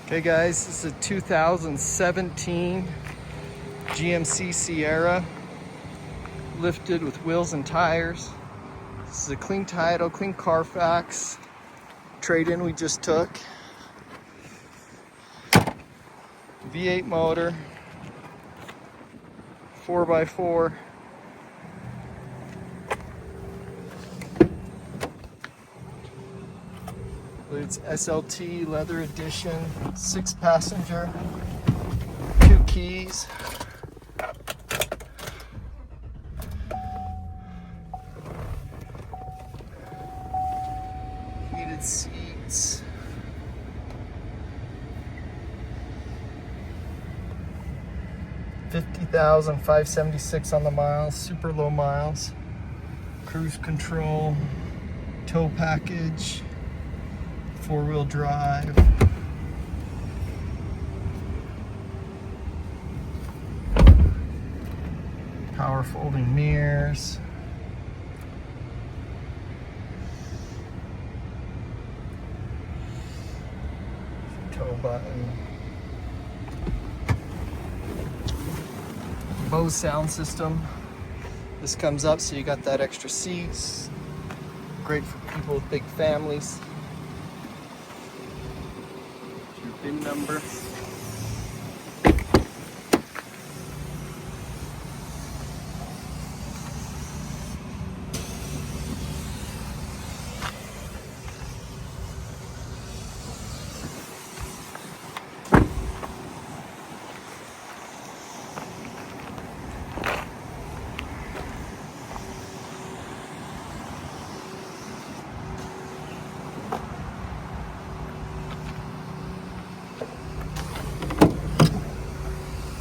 Okay guys, this is a 2017 GMC Sierra, lifted with wheels and tires. This is a clean title, clean CarFax trade-in we just took. V8 motor, 4x4. It's SLT leather edition, 6-passenger, 2 keys. Heated seats. $50,576 on the miles, super low miles. Cruise control, tow package. 4-wheel drive. Power folding mirrors. Tow button. Bose Sound system. This comes up so you got that extra seats. Great for people with big families. VIN number.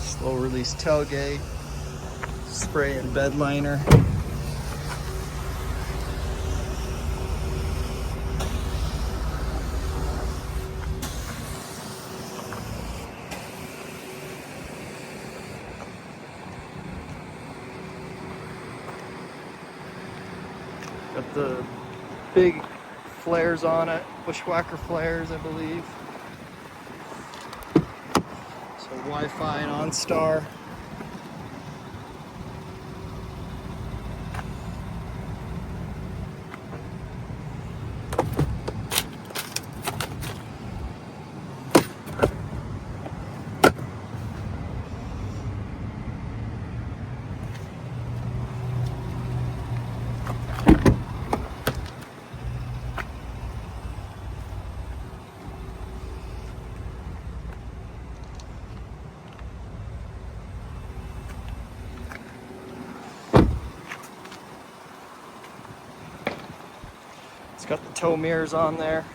Slow release tailgate, spray and bed liner. Got the big flares on it, bushwhacker flares, I believe. Wi-Fi and OnStar. It's got the tow mirrors on there.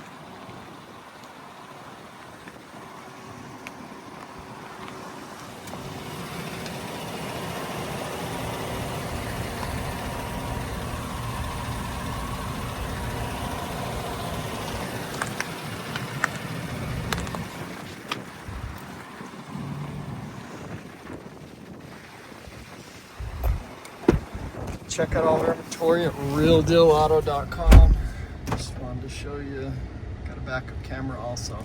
Check out all our inventory at realdealauto.com. Just wanted to show you, got a backup camera also.